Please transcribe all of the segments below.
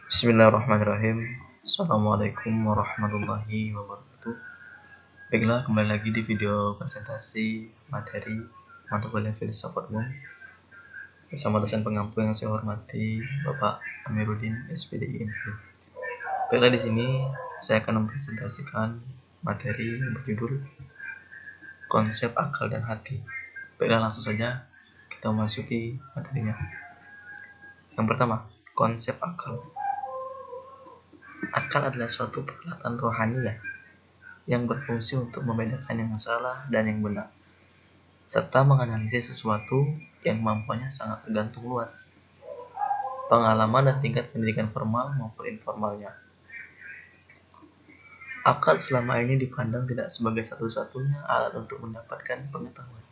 Bismillahirrahmanirrahim. Assalamualaikum warahmatullahi wabarakatuh. Baiklah, kembali lagi di video presentasi materi mata kuliah filsafat umum bersama dosen pengampu yang saya hormati, Bapak Amiruddin SPDI. Baiklah, di sini saya akan mempresentasikan materi yang berjudul konsep akal dan hati. Baiklah, langsung saja kita memasuki materinya. Yang pertama, konsep akal. Akal adalah suatu peralatan rohani yang berfungsi untuk membedakan yang salah dan yang benar, serta menganalisis sesuatu yang kemampuannya sangat tergantung luas, pengalaman dan tingkat pendidikan formal maupun informalnya. Akal selama ini dipandang tidak sebagai satu-satunya alat untuk mendapatkan pengetahuan,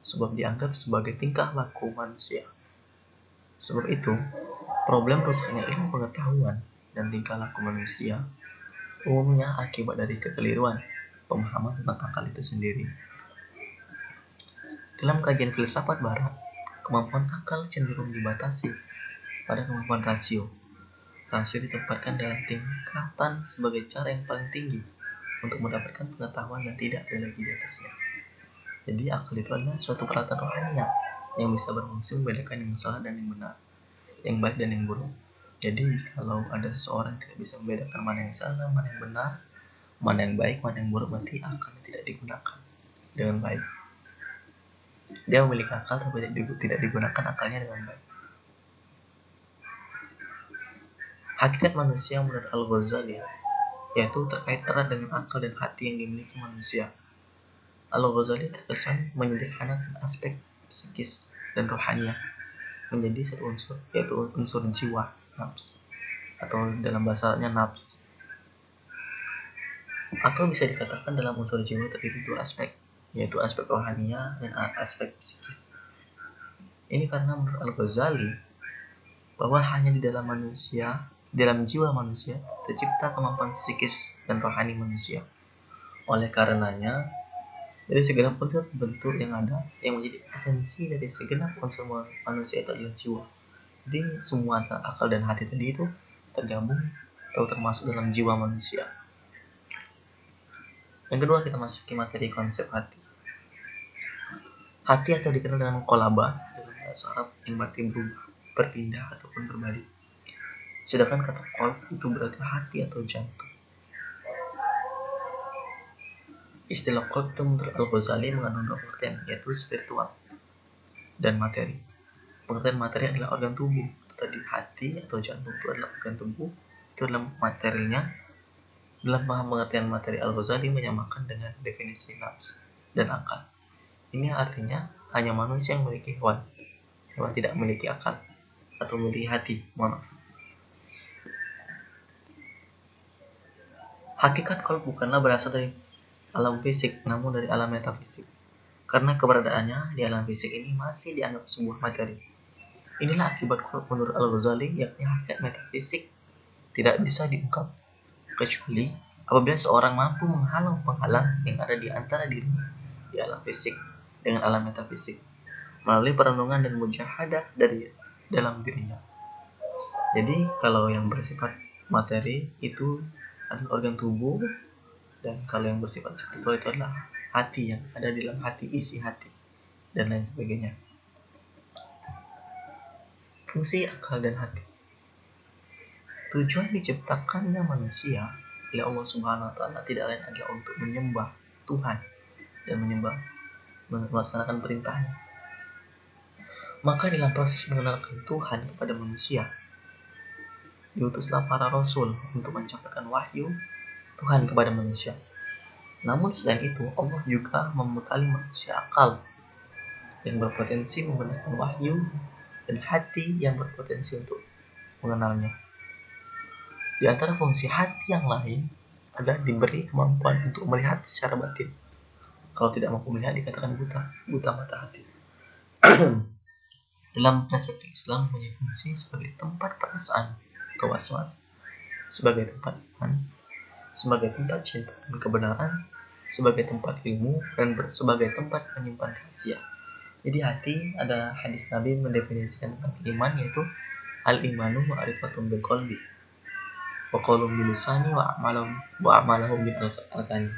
sebab dianggap sebagai tingkah laku manusia. Sebab itu, problem rusaknya ilmu pengetahuan dan tingkah laku manusia umumnya akibat dari kekeliruan pemahaman tentang akal itu sendiri. Dalam kajian filsafat barat, kemampuan akal cenderung dibatasi pada kemampuan rasio. Rasio ditempatkan dalam tingkatan sebagai cara yang paling tinggi untuk mendapatkan pengetahuan dan tidak ada lagi di atasnya. Jadi akal itu adalah suatu peralatan rohani yang bisa berfungsi membedakan yang salah dan yang benar, yang baik dan yang buruk. Jadi kalau ada seseorang yang tidak bisa membedakan mana yang salah, mana yang benar, mana yang baik, mana yang buruk, berarti akalnya tidak digunakan dengan baik. Dia memiliki akal tapi tidak digunakan akalnya dengan baik. Hakikat manusia menurut Al-Ghazali yaitu terkait erat dengan akal dan hati yang dimiliki manusia. Al-Ghazali terkesan menyederhanakan aspek psikis dan rohaniah menjadi satu unsur, yaitu unsur jiwa, nafs, atau dalam bahasanya nafs. Atau bisa dikatakan dalam unsur jiwa terdiri dua aspek, yaitu aspek rohaniah dan aspek psikis. Ini karena menurut Al-Ghazali bahwa hanya di dalam jiwa manusia tercipta kemampuan psikis dan rohani manusia. Oleh karenanya, dari segenap unsur bentuk yang ada, yang menjadi esensi dari segenap unsur manusia itu adalah jiwa. Jadi semua akal dan hati tadi itu tergabung atau termasuk dalam jiwa manusia. Yang kedua, kita masuki materi konsep hati. Hati atau dikenal dengan kolaba dalam bahasa Arab yang berarti berubah, berpindah ataupun berbalik. Sedangkan kata qalb itu berarti hati atau jantung. Istilah qalb itu menurut Al-Ghazali mengandung dua pengertian, yaitu spiritual dan materi. Pengertian materi adalah organ tubuh. Tadi hati atau jantung itu adalah organ tubuh, itu adalah materinya. Dalam pengertian materi, Al-Ghazali menyamakan dengan definisi nafs dan akal. Ini artinya hanya manusia yang memiliki hewan. Hewan tidak memiliki akal atau memiliki hati. Hakikat qalb bukanlah berasal dari alam fisik, namun dari alam metafisik. Karena keberadaannya di alam fisik ini masih dianggap sebuah materi. Inilah akibat qalb menurut Al-Ghazali, yakni hakikat metafisik tidak bisa diungkap kecuali apabila seorang mampu menghalau penghalang yang ada di antara dirinya di alam fisik dengan alam metafisik melalui perenungan dan mujahadah dari dalam dirinya. Jadi kalau yang bersifat materi itu adalah organ tubuh, dan kalau yang bersifat spiritual itu adalah hati, yang ada di dalam hati, isi hati, dan lain sebagainya. Fungsi akal dan hati. Tujuan diciptakannya manusia oleh Allah Subhanahu wa Ta'ala tidak lain adalah untuk menyembah Tuhan dan melaksanakan perintahnya. Maka dalam proses mengenalkan Tuhan kepada manusia, diutuslah para rasul untuk mencapai wahyu Tuhan kepada manusia. Namun selain itu, Allah juga membekali manusia akal yang berpotensi membenarkan wahyu dan hati yang berpotensi untuk mengenalnya. Di antara fungsi hati yang lain adalah diberi kemampuan untuk melihat secara batin. Kalau tidak mampu melihat dikatakan buta mata hati. Dalam perspektif Islam punya fungsi sebagai tempat perasaan atau was-was, sebagai tempat iman, sebagai tempat cinta dan kebenaran, sebagai tempat ilmu, dan sebagai tempat menyimpan rahasia. Jadi hati, ada hadis Nabi mendefinisikan tentang iman, yaitu al-imanu ma'rifatun bil qalbi. wa qaulun bilisani wa a'malahum bil arkani.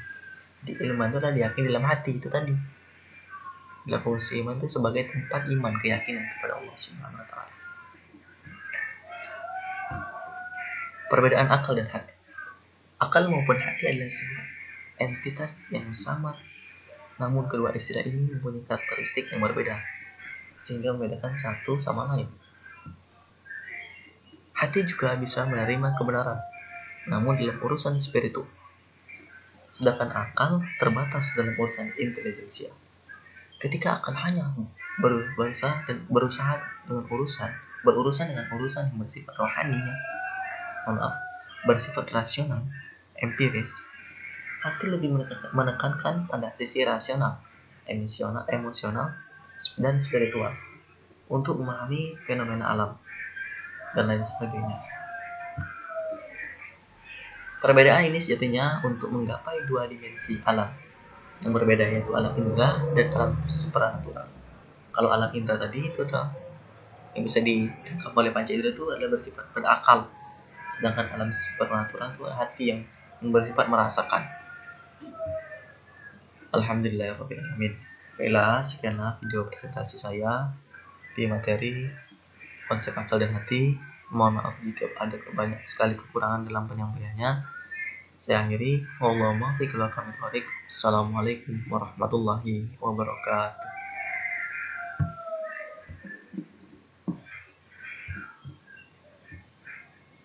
Di ilmu itu tadi diyakini dalam hati itu tadi. Bila fungsi iman itu sebagai tempat iman, keyakinan kepada Allah Subhanahu wa taala. Perbedaan akal dan hati. Akal maupun hati adalah sebuah entitas yang sama, namun kedua istilah ini mempunyai karakteristik yang berbeda, sehingga membedakan satu sama lain. Hati juga bisa menerima kebenaran, namun dalam urusan spiritual. Sedangkan akal terbatas dalam urusan intelijensia. Ketika akal hanya berurusan dengan urusan yang bersifat rohaninya, bersifat rasional, empiris, hati lebih menekankan pada sisi rasional, emosional, dan spiritual untuk memahami fenomena alam dan lain sebagainya. Perbedaan ini sejatinya untuk menggapai dua dimensi alam yang berbeda, yaitu alam indera dan alam supranatural. Kalau alam indera tadi itu yang bisa ditangkap oleh panca indera itu adalah bersifat pada akal, sedangkan alam supranatural itu hati yang bersifat merasakan. Alhamdulillahirabbil alamin. Baiklah, sekianlah video presentasi saya di materi konsep akal dan hati. Mohon maaf jika ada banyak sekali kekurangan dalam penyampaiannya. Saya akhiri. Assalamualaikum warahmatullahi wabarakatuh.